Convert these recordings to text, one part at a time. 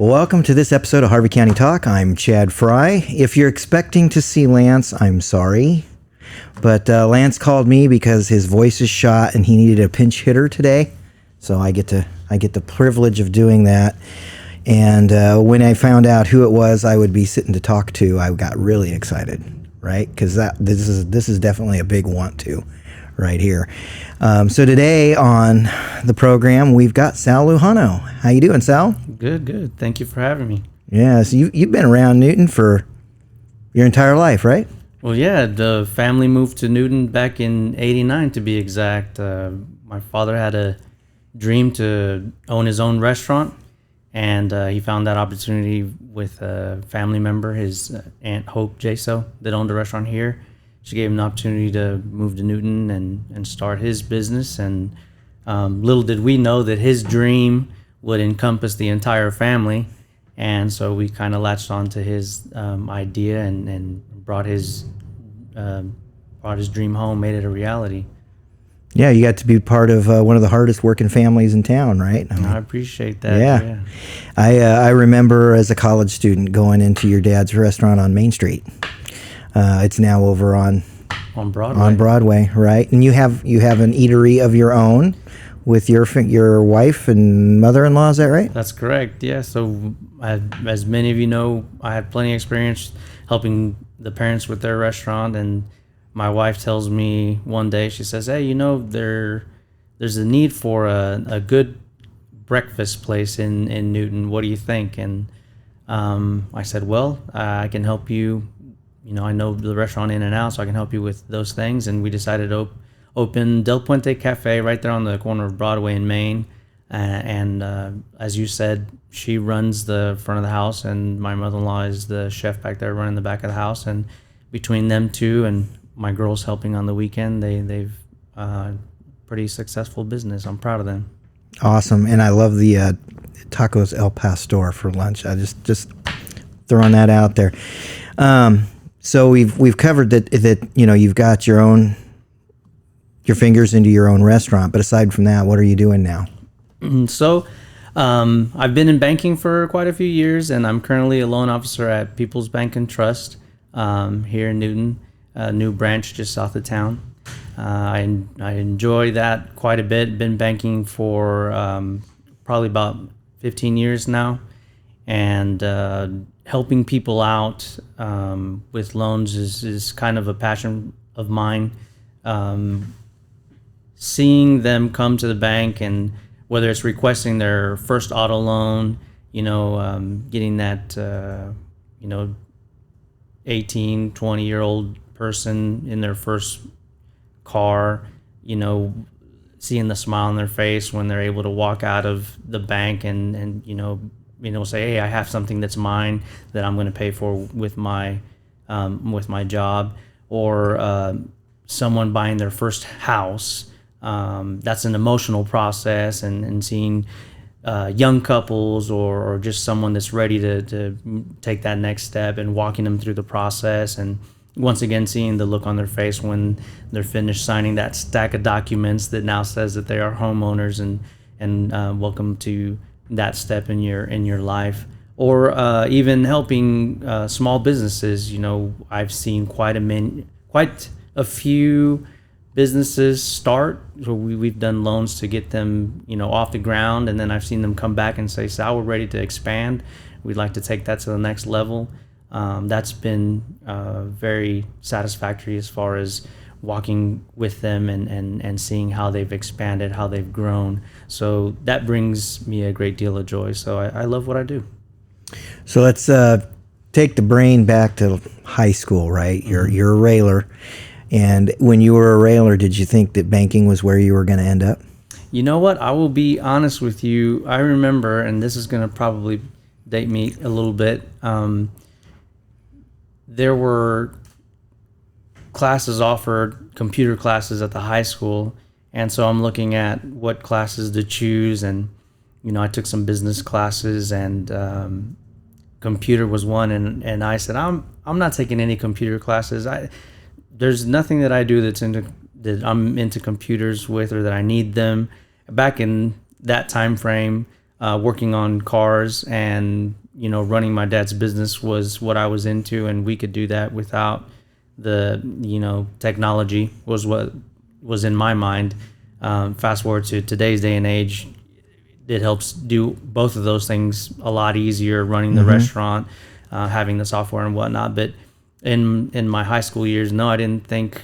Well, welcome to this episode of Harvey County Talk. I'm Chad Frey. If you're expecting to see Lance, I'm sorry. But Lance called me because his voice is shot and he needed a pinch hitter today. So I get the privilege of doing that. And when I found out who it was I would be sitting to talk to, I got really excited, right? Because this is definitely a big want to right here. So today on the program, we've got Sal Lujano. How you doing, Sal? Good. Thank you for having me. Yeah, so you've been around Newton for your entire life, right? Well, yeah, the family moved to Newton back in '89 to be exact. My father had a dream to own his own restaurant, and he found that opportunity with a family member, his Aunt Hope Jaso, that owned a restaurant here. She gave him the opportunity to move to Newton and start his business. And little did we know that his dream would encompass the entire family. And so we kind of latched on to his idea and brought his dream home, made it a reality. Yeah, you got to be part of one of the hardest working families in town, right? I appreciate that. Yeah. I remember as a college student going into your dad's restaurant on Main Street. It's now over on Broadway. On Broadway, right? And you have an eatery of your own with your wife and mother-in-law. Is that right? That's correct. Yeah. So, as many of you know, I had plenty of experience helping the parents with their restaurant, and my wife tells me one day, she says, "Hey, there's a need for a good breakfast place in Newton. What do you think?" And I said, "Well, I can help you. I know the restaurant in and out, so I can help you with those things." And we decided to open Del Puente Cafe right there on the corner of Broadway and Main. And as you said, she runs the front of the house, and my mother-in-law is the chef back there running the back of the house. And between them two and my girls helping on the weekend, they've pretty successful business. I'm proud of them. Awesome. And I love the tacos El Pastor for lunch. I just throwing that out there. So we've covered that you've got your fingers into your own restaurant, but aside from that, what are you doing now? So I've been in banking for quite a few years, and I'm currently a loan officer at People's Bank and Trust here in Newton, a new branch just south of town. I enjoy that quite a bit. Been banking for probably about 15 years now, and helping people out with loans is kind of a passion of mine. Seeing them come to the bank, and whether it's requesting their first auto loan, getting that 18, 20-year-old person in their first car, seeing the smile on their face when they're able to walk out of the bank and say, "Hey, I have something that's mine that I'm going to pay for with my job," or someone buying their first house. That's an emotional process, and seeing young couples or just someone that's ready to take that next step and walking them through the process, and once again seeing the look on their face when they're finished signing that stack of documents that now says that they are homeowners and welcome to that step in your life. Or even helping small businesses. I've seen quite a few businesses start. So we've done loans to get them off the ground, and then I've seen them come back and say, "Sal, we're ready to expand. We'd like to take that to the next level." That's been very satisfactory as far as walking with them and seeing how they've expanded, how they've grown. So that brings me a great deal of joy. So I love what I do. So let's take the brain back to high school, right? You're a railer. And when you were a railer, did you think that banking was where you were going to end up? You know what? I will be honest with you. I remember, and this is going to probably date me a little bit, there were classes offered, computer classes at the high school, and so I'm looking at what classes to choose, and I took some business classes, and computer was one, and I said I'm not taking any computer classes. There's nothing that I do that I'm into computers with or that I need them. Back in that time frame, working on cars, and running my dad's business was what I was into, and we could do that without the technology was what was in my mind. Fast forward to today's day and age, it helps do both of those things a lot easier, running the restaurant, having the software and whatnot. But in my high school years, no, I didn't think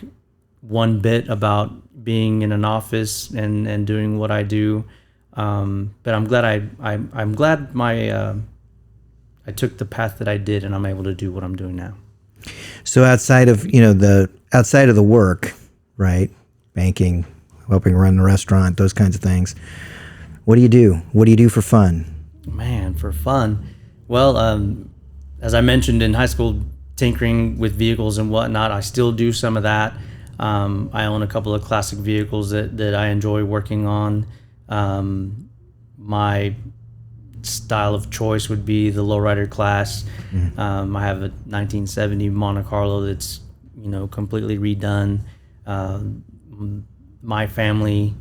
one bit about being in an office and doing what I do. But I'm glad I'm glad I took the path that I did, and I'm able to do what I'm doing now. So outside of the work, right? Banking, helping run the restaurant, those kinds of things. What do you do? What do you do for fun? Man, for fun. Well, as I mentioned in high school, tinkering with vehicles and whatnot, I still do some of that. I own a couple of classic vehicles that I enjoy working on. My style of choice would be the lowrider class. I have a 1970 Monte Carlo that's completely redone. My family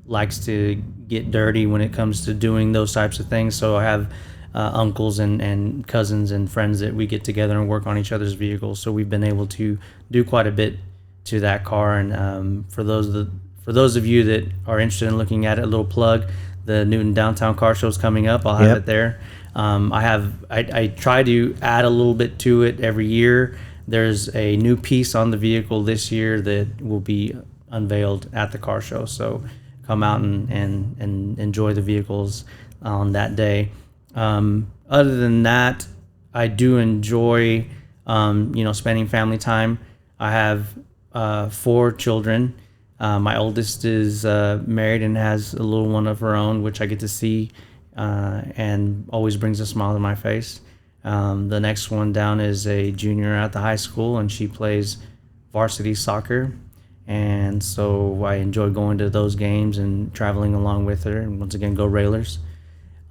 likes to get dirty when it comes to doing those types of things, so I have uncles and cousins and friends that we get together and work on each other's vehicles. So we've been able to do quite a bit to that car. And for those of you that are interested in looking at it, a little plug: the Newton Downtown Car Show is coming up. I'll have it there. I try to add a little bit to it every year. There's a new piece on the vehicle this year that will be unveiled at the car show. So come out and enjoy the vehicles on that day. Other than that, I do enjoy, spending family time. I have 4 children. My oldest is married and has a little one of her own, which I get to see and always brings a smile to my face. The next one down is a junior at the high school, and she plays varsity soccer. And so I enjoy going to those games and traveling along with her. And once again, go Railers.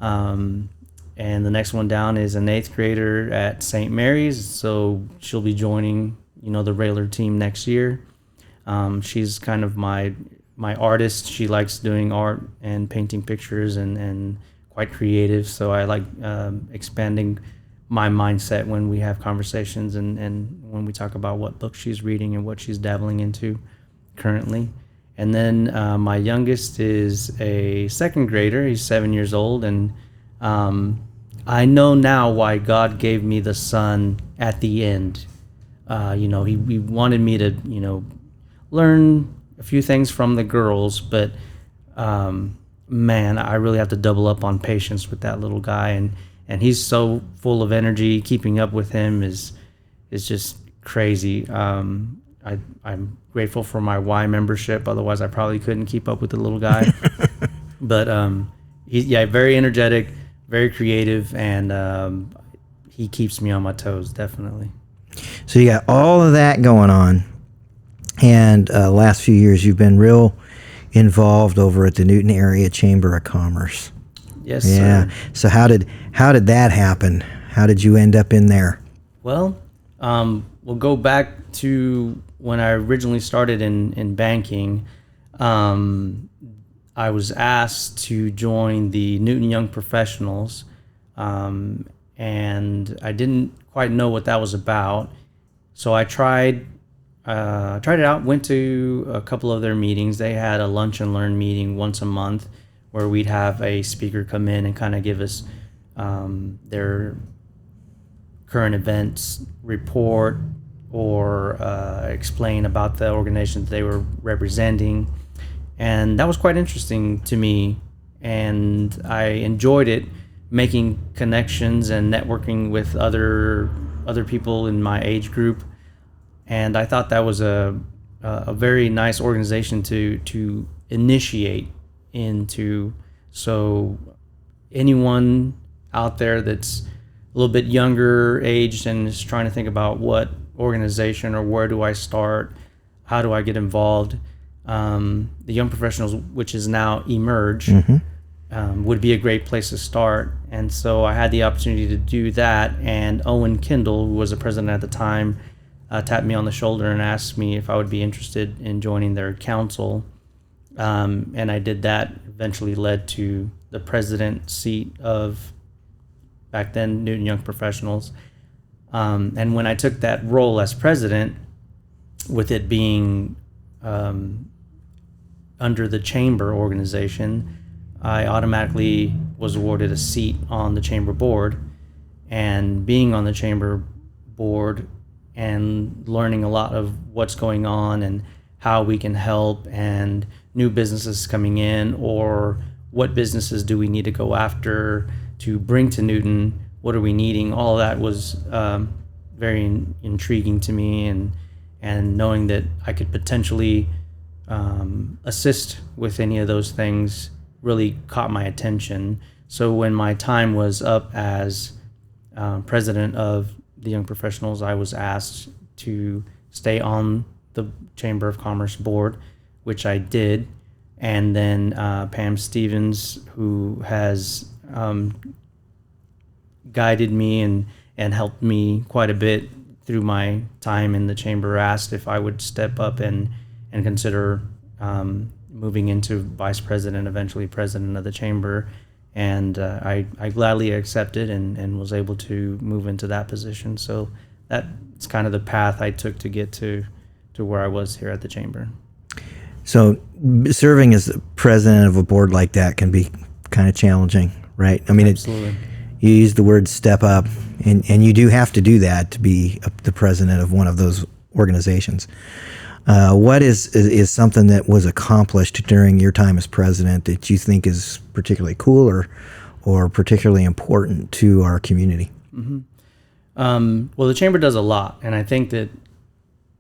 And the next one down is an 8th grader at St. Mary's. So she'll be joining, the Railer team next year. She's kind of my artist. She likes doing art and painting pictures and quite creative. So I like expanding my mindset when we have conversations and when we talk about what books she's reading and what she's dabbling into currently. And then my youngest is a 2nd grader. He's 7 years old, and I know now why God gave me the son at the end. He wanted me to learn a few things from the girls, but man, I really have to double up on patience with that little guy, and he's so full of energy. Keeping up with him is just crazy. I'm grateful for my Y membership. Otherwise, I probably couldn't keep up with the little guy. But he's very energetic, very creative, and he keeps me on my toes, definitely. So you got all of that going on, and last few years you've been real involved over at the Newton Area Chamber of Commerce. Yes, sir. So how did that happen? How did you end up in there? Well, we'll go back to when I originally started in banking. I was asked to join the Newton Young Professionals, and I didn't quite know what that was about. So I tried it out, went to a couple of their meetings. They had a lunch and learn meeting once a month where we'd have a speaker come in and kind of give us their current events report or explain about the organization that they were representing. And that was quite interesting to me, and I enjoyed it, making connections and networking with other people in my age group. And I thought that was a very nice organization to initiate into. So anyone out there that's a little bit younger aged and is trying to think about what organization or where do I start, how do I get involved, the Young Professionals, which is now Emerge, would be a great place to start. And so I had the opportunity to do that, and Owen Kendall, who was the president at the time, tapped me on the shoulder and asked me if I would be interested in joining their council. And I did that. Eventually led to the president seat of, back then, Newton Young Professionals. And when I took that role as president, with it being under the chamber organization, I automatically was awarded a seat on the chamber board. And being on the chamber board and learning a lot of what's going on and how we can help, and new businesses coming in, or what businesses do we need to go after to bring to Newton, what are we needing, all of that was very intriguing to me, and knowing that I could potentially assist with any of those things really caught my attention. So when my time was up as president of the Young Professionals, I was asked to stay on the Chamber of Commerce board, which I did. And then Pam Stevens, who has guided me and helped me quite a bit through my time in the chamber, asked if I would step up and consider moving into vice president, eventually president of the chamber. And I gladly accepted and was able to move into that position. So that's kind of the path I took to get to where I was here at the chamber. So serving as the president of a board like that can be kind of challenging, right? I mean, Absolutely. You use the word step up, and you do have to do that to be the president of one of those organizations. What is something that was accomplished during your time as president that you think is particularly cool or particularly important to our community? Mm-hmm. Well, the chamber does a lot, and I think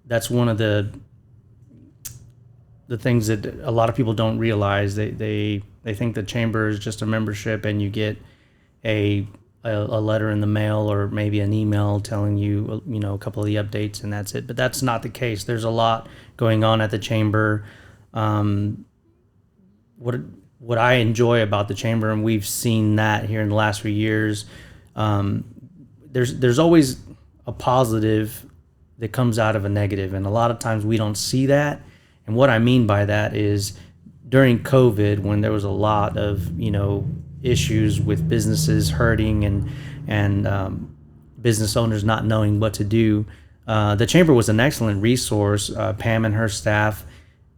that's one of the things that a lot of people don't realize. They think the chamber is just a membership, and you get a letter in the mail or maybe an email telling you a couple of the updates, and that's it. But that's not the case. There's a lot going on at the chamber. What I enjoy about the chamber, and we've seen that here in the last few years, there's always a positive that comes out of a negative, and a lot of times we don't see that. And what I mean by that is during COVID, when there was a lot of issues with businesses hurting and business owners not knowing what to do, the chamber was an excellent resource. Pam and her staff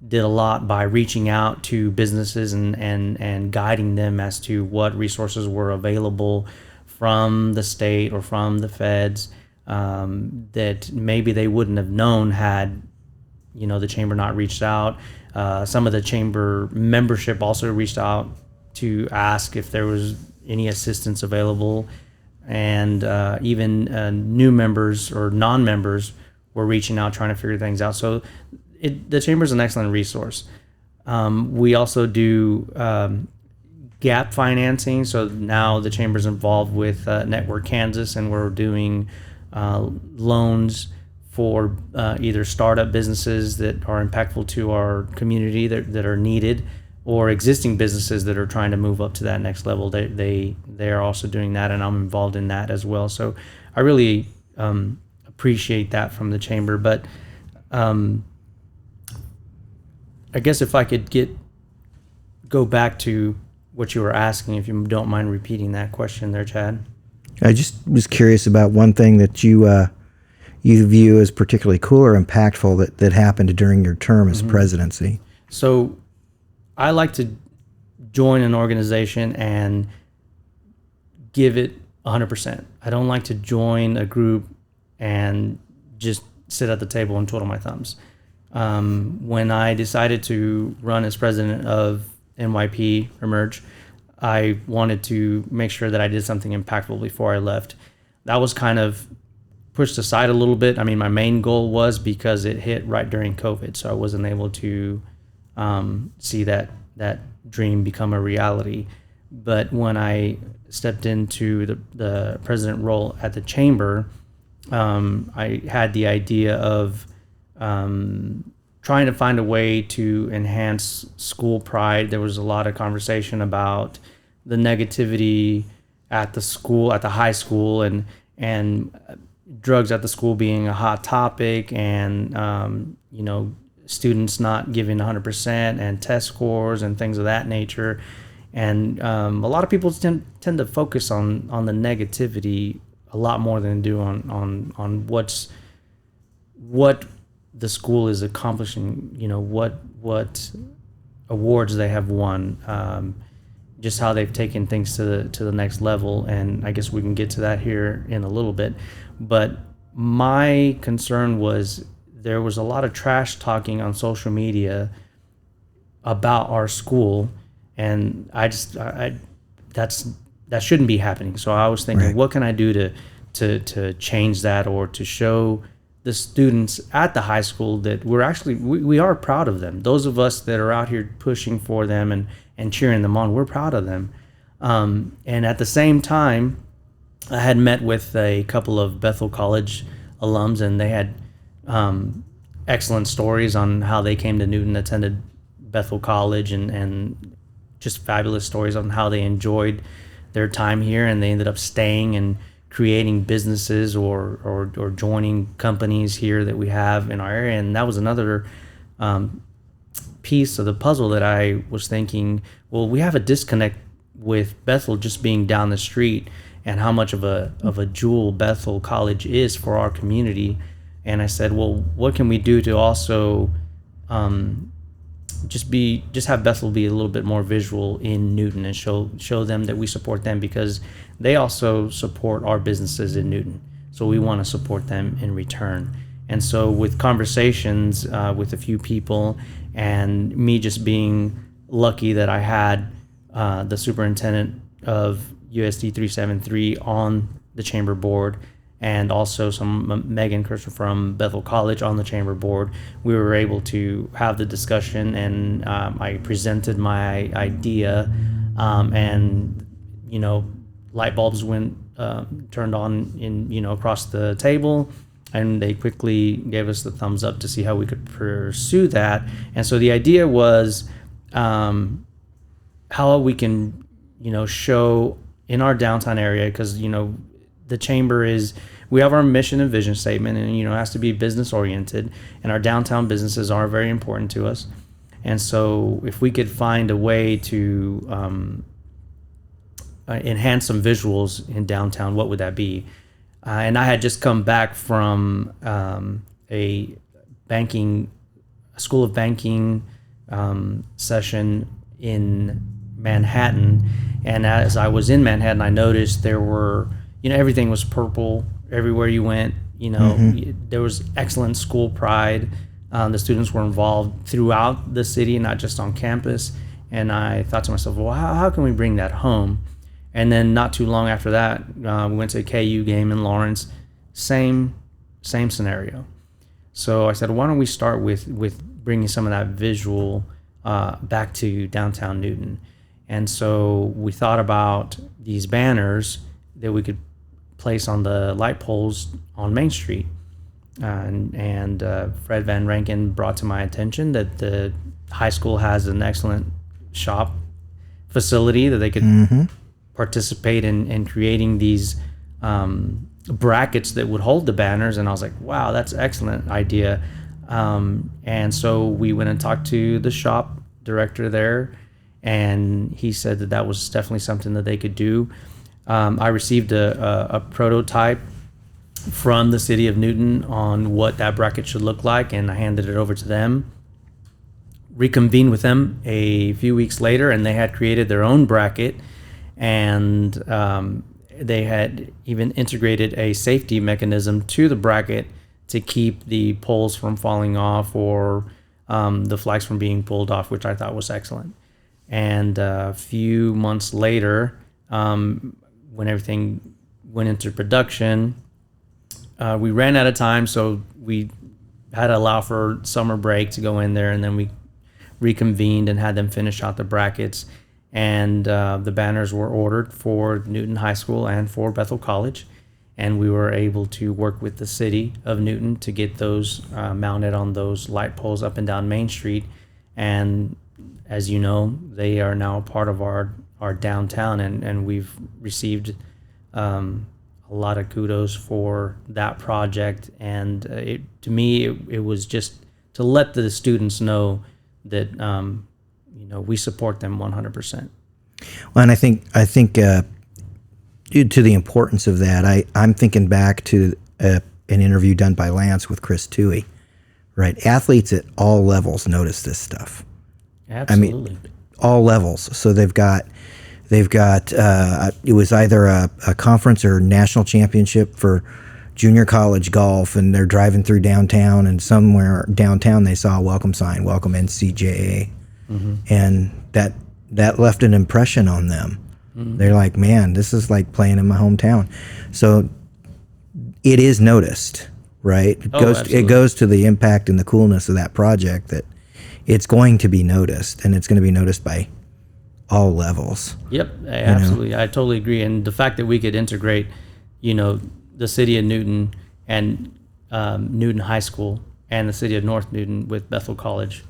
did a lot by reaching out to businesses and guiding them as to what resources were available from the state or from the feds that maybe they wouldn't have known had the chamber not reached out. Some of the chamber membership also reached out to ask if there was any assistance available, and even new members or non-members were reaching out trying to figure things out. So the chamber is an excellent resource. We also do gap financing. So now the chamber is involved with Network Kansas, and we're doing loans for either startup businesses that are impactful to our community that are needed, or existing businesses that are trying to move up to that next level. They are also doing that, and I'm involved in that as well. So I really appreciate that from the chamber. But I guess if I could go back to what you were asking, if you don't mind repeating that question there, Chad. I just was curious about one thing that you view as particularly cool or impactful that happened during your term as presidency. So I like to join an organization and give it 100%. I don't like to join a group and just sit at the table and twiddle my thumbs. When I decided to run as president of NYP Emerge, I wanted to make sure that I did something impactful before I left. That was kind of pushed aside a little bit. I mean, my main goal was because it hit right during COVID, so I wasn't able to see that dream become a reality. But when I stepped into the president role at the chamber, I had the idea of trying to find a way to enhance school pride. There was a lot of conversation about the negativity at the school, at the high school, and drugs at the school being a hot topic, and students not giving 100% and test scores and things of that nature. And a lot of people tend to focus on the negativity a lot more than they do on what the school is accomplishing, what awards they have won, just how they've taken things to the next level. And I guess we can get to that here in a little bit. But my concern was there was a lot of trash talking on social media about our school, and I that shouldn't be happening. So I was thinking, what can I do to change that, or to show the students at the high school that we are proud of them. Those of us that are out here pushing for them and cheering them on, we're proud of them. And at the same time, I had met with a couple of Bethel College alums, and they had excellent stories on how they came to Newton, attended Bethel College, and just fabulous stories on how they enjoyed their time here, and they ended up staying and creating businesses or joining companies here that we have in our area. And that was another piece of the puzzle that I was thinking, well, we have a disconnect with Bethel just being down the street, and how much of a jewel Bethel College is for our community. And I said, well, what can we do to also just have Bethel be a little bit more visual in Newton, and show them that we support them, because they also support our businesses in Newton. So we want to support them in return. And so with conversations with a few people, and me just being lucky that I had the superintendent of USD 373 on the chamber board, and also Megan Kirschner from Bethel College on the chamber board, we were able to have the discussion, and I presented my idea, and light bulbs turned on across the table, and they quickly gave us the thumbs up to see how we could pursue that. And so the idea was how we can show in our downtown area, because the chamber we have our mission and vision statement, and it has to be business oriented, and our downtown businesses are very important to us. And so if we could find a way to enhance some visuals in downtown, what would that be? And I had just come back from a school of banking session in Manhattan. And as I was in Manhattan, I noticed there were, everything was purple everywhere you went. There was excellent school pride. The students were involved throughout the city, not just on campus. And I thought to myself, well, how can we bring that home? And then not too long after that, we went to a KU game in Lawrence. Same scenario. So I said, why don't we start with bringing some of that visual back to downtown Newton? And so we thought about these banners that we could place on the light poles on Main Street. And Fred Van Rankin brought to my attention that the high school has an excellent shop facility that they could participate in creating these brackets that would hold the banners. And I was like, wow, that's an excellent idea. And so we went and talked to the shop director there, and he said that was definitely something that they could do. I received a prototype from the city of Newton on what that bracket should look like, and I handed it over to them. Reconvened with them a few weeks later, and they had created their own bracket, and they had even integrated a safety mechanism to the bracket to keep the poles from falling off, or the flags from being pulled off, which I thought was excellent. And a few months later, when everything went into production, we ran out of time, so we had to allow for summer break to go in there, and then we reconvened and had them finish out the brackets. And the banners were ordered for Newton High School and for Bethel College, and we were able to work with the city of Newton to get those mounted on those light poles up and down Main Street. And as you know, they are now a part of our downtown, and we've received a lot of kudos for that project. And to me, it was just to let the students know that we support them 100%. Well, and I think due to the importance of that, I'm thinking back to an interview done by Lance with Chris Toohey. Right, athletes at all levels notice this stuff. Absolutely. I mean, all levels. So they've got it was either a conference or national championship for junior college golf, and they're driving through downtown, and somewhere downtown they saw a welcome sign, welcome NCJA, and that left an impression on them. They're like, man, this is like playing in my hometown. So it is noticed, right? It goes to the impact and the coolness of that project, that it's going to be noticed, and it's going to be noticed by all levels. Yep, absolutely. I totally agree. And the fact that we could integrate, the city of Newton and Newton High School and the city of North Newton with Bethel College.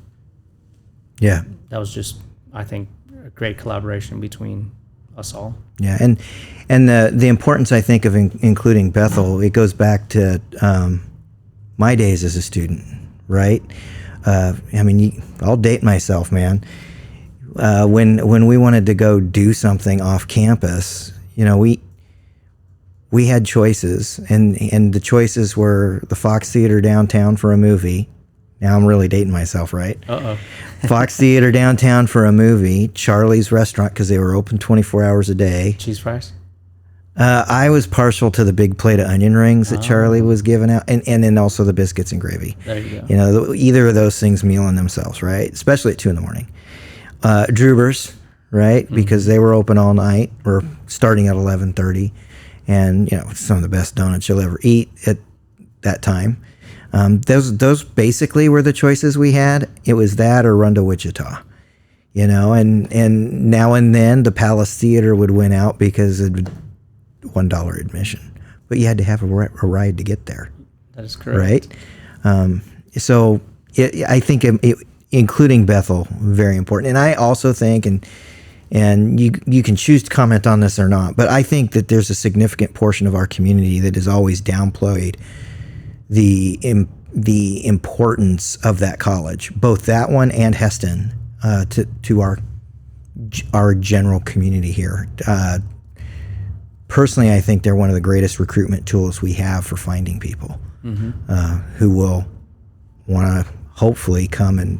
Yeah. That was just, I think, a great collaboration between us all. Yeah, and the importance, I think, of including Bethel, it goes back to my days as a student, right? I'll date myself, man. When we wanted to go do something off campus, we had choices, and the choices were the Fox Theater downtown for a movie. Now I'm really dating myself, right? Fox Theater downtown for a movie, Charlie's Restaurant, because they were open 24 hours a day. Cheese fries? I was partial to the big plate of onion rings that Charlie was giving out, and then also the biscuits and gravy. There you go. Either of those things meal in themselves, right? Especially at 2 a.m. Drubers, right? Because they were open all night, or starting at 11:30, and some of the best donuts you'll ever eat at that time. Those basically were the choices we had. It was that or run to Wichita, and now and then the Palace Theater would win out because it would $1 admission, but you had to have a ride to get there. That is correct. Right? So I think including Bethel, very important. And I also think, and you can choose to comment on this or not, but I think that there's a significant portion of our community that has always downplayed the importance of that college, both that one and Heston, to our general community here. Personally, I think they're one of the greatest recruitment tools we have for finding people who will want to hopefully come and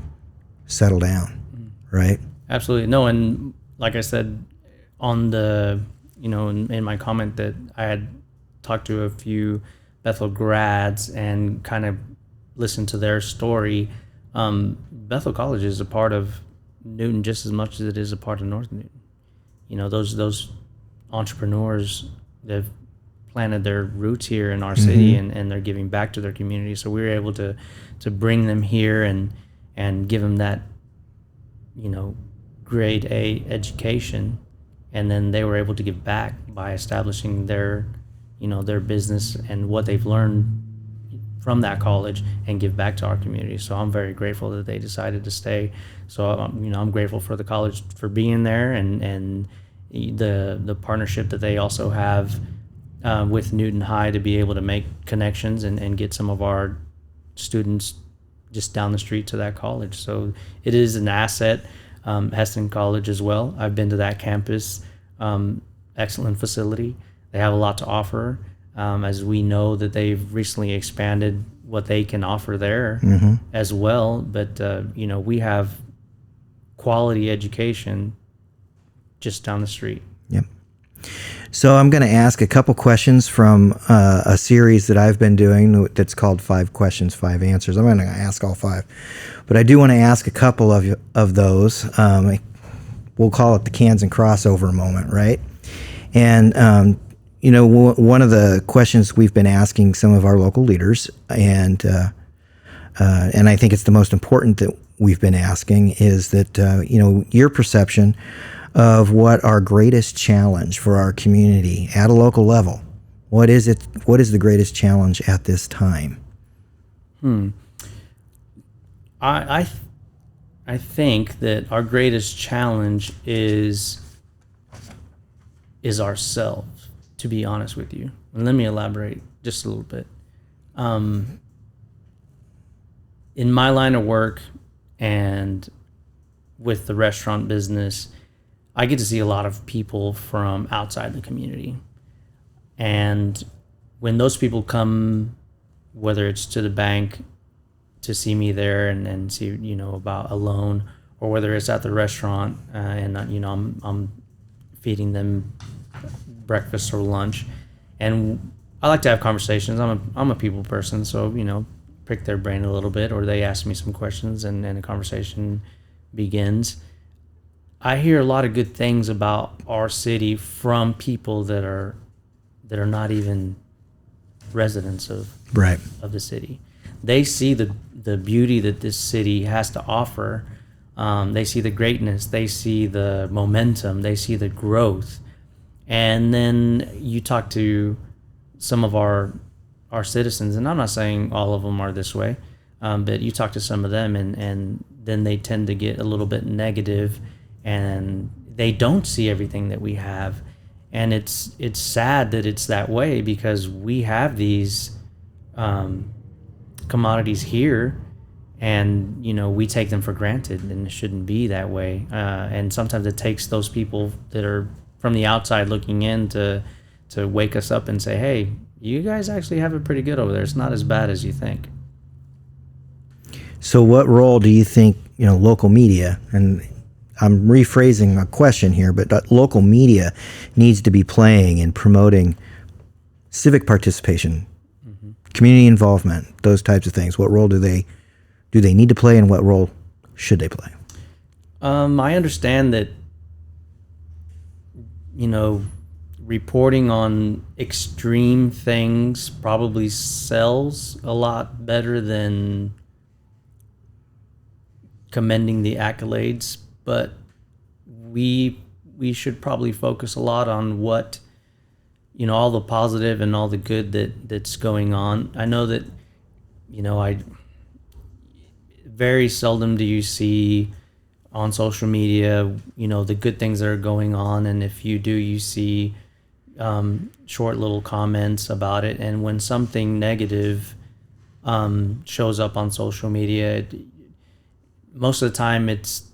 settle down, right? Absolutely. No, and like I said on the, in my comment that I had talked to a few Bethel grads and kind of listened to their story. Bethel College is a part of Newton just as much as it is a part of North Newton. Those entrepreneurs, they've planted their roots here in our city, and they're giving back to their community. So we were able to bring them here and give them that, grade A education, and then they were able to give back by establishing their business and what they've learned from that college and give back to our community. So I'm very grateful that they decided to stay. So I'm grateful for the college for being there, and the partnership that they also have with Newton High to be able to make connections and get some of our students just down the street to that college. So it is an asset. Heston College as well. I've been to that campus. Excellent facility. They have a lot to offer. As we know that they've recently expanded what they can offer there as well. But, we have quality education just down the street. Yep. So I'm going to ask a couple questions from a series that I've been doing that's called 5 Questions, 5 Answers. I'm going to ask all 5. But I do want to ask a couple of those. We'll call it the cans and crossover moment, right? And, one of the questions we've been asking some of our local leaders, and I think it's the most important that we've been asking, is that, your perception of what our greatest challenge for our community at a local level. What is it? What is the greatest challenge at this time? I think that our greatest challenge is ourselves, to be honest with you. And let me elaborate just a little bit. In my line of work and with the restaurant business, I get to see a lot of people from outside the community. And when those people come, whether it's to the bank to see me there and see, about a loan, or whether it's at the restaurant and, I'm feeding them breakfast or lunch. And I like to have conversations. I'm a people person, so, pick their brain a little bit, or they ask me some questions and a conversation begins. I hear a lot of good things about our city from people that are not even residents of the city. They see the beauty that this city has to offer. They see the greatness. They see the momentum. They see the growth. And then you talk to some of our citizens, and I'm not saying all of them are this way, but you talk to some of them, and then they tend to get a little bit negative, and they don't see everything that we have. And it's sad that it's that way, because we have these commodities here, and we take them for granted, and it shouldn't be that way. And sometimes it takes those people that are from the outside looking in to wake us up and say, hey, you guys actually have it pretty good over there. It's not as bad as you think. So what role do you think local media, and I'm rephrasing a question here, but local media needs to be playing in promoting civic participation, community involvement, those types of things? What role do they need to play, and what role should they play? I understand that, reporting on extreme things probably sells a lot better than commending the accolades, but we should probably focus a lot on what, all the positive and all the good that's going on. I know that, I very seldom do you see on social media, the good things that are going on. And if you do, you see short little comments about it. And when something negative shows up on social media, most of the time it's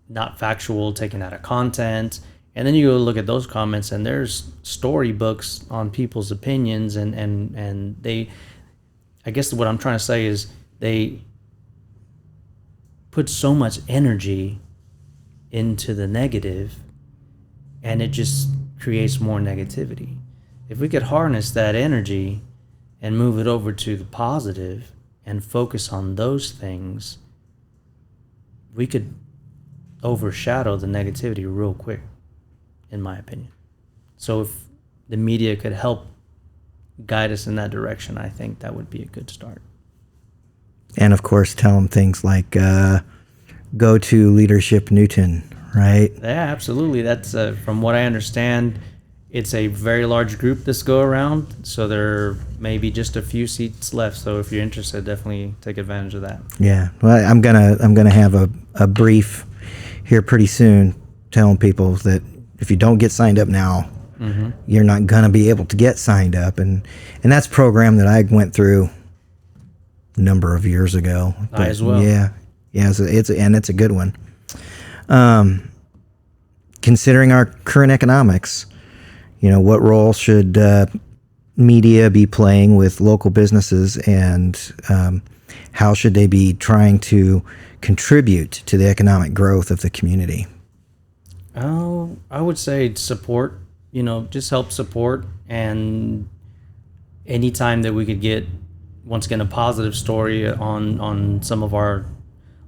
not factual, taken out of content. And then you go look at those comments, and there's storybooks on people's opinions, and they, I guess what I'm trying to say is, they put so much energy into the negative, and it just creates more negativity. If we could harness that energy and move it over to the positive and focus on those things, we could overshadow the negativity real quick, in my opinion. So if the media could help guide us in that direction, I think that would be a good start. And of course, tell them things like go to Leadership Newton, right? Yeah, absolutely. That's from what I understand, it's a very large group this go around, so there may be just a few seats left. So if you're interested, definitely take advantage of that. Yeah, well, I'm gonna have a brief here pretty soon, telling people that if you don't get signed up now, you're not gonna be able to get signed up, and that's a program that I went through a number of years ago. I as well. Yeah, it's a good one. Considering our current economics, what role should media be playing with local businesses, and how should they be trying to contribute to the economic growth of the community? Oh, I would say support, just help support. And anytime that we could get, once again, a positive story on some of our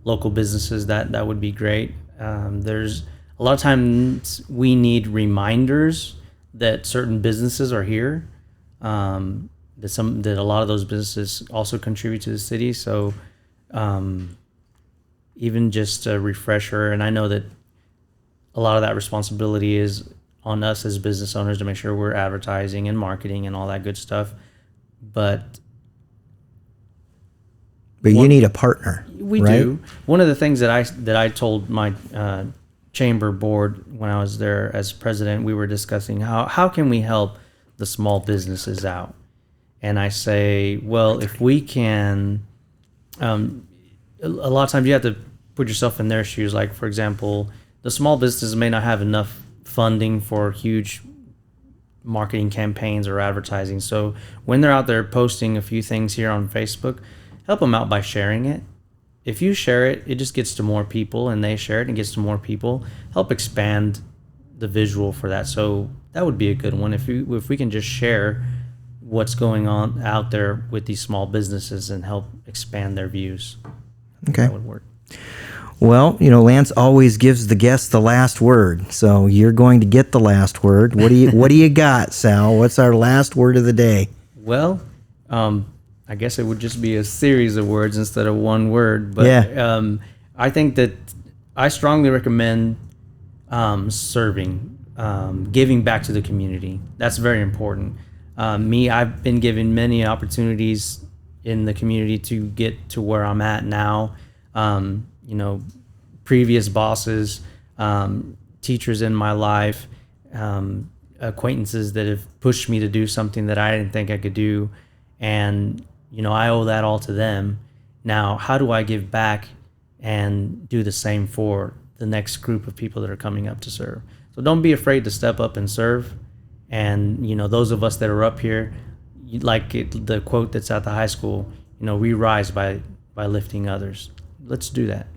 local businesses, that would be great. There's a lot of times we need reminders that certain businesses are here, that a lot of those businesses also contribute to the city. So even just a refresher, and I know that a lot of that responsibility is on us as business owners to make sure we're advertising and marketing and all that good stuff. But you need a partner. We right? do. One of the things that I told my chamber board when I was there as president, we were discussing how can we help the small businesses out. And I say, well, if we can, a lot of times you have to put yourself in their shoes. Like, for example, the small businesses may not have enough funding for huge marketing campaigns or advertising. So when they're out there posting a few things here on Facebook, help them out by sharing it. If you share it, it just gets to more people, and they share it and it gets to more people. Help expand the visual for that. So that would be a good one. If we can just share what's going on out there with these small businesses and help expand their views. Okay. That would work. Well, Lance always gives the guest the last word, so you're going to get the last word. What do you got, Sal? What's our last word of the day? Well, I guess it would just be a series of words instead of one word. But yeah. I think that I strongly recommend serving, giving back to the community. That's very important. I've been given many opportunities in the community to get to where I'm at now. Previous bosses, teachers in my life, acquaintances that have pushed me to do something that I didn't think I could do. And, I owe that all to them. Now, how do I give back and do the same for the next group of people that are coming up to serve? So don't be afraid to step up and serve. And, those of us that are up here, the quote that's at the high school, we rise by lifting others. Let's do that.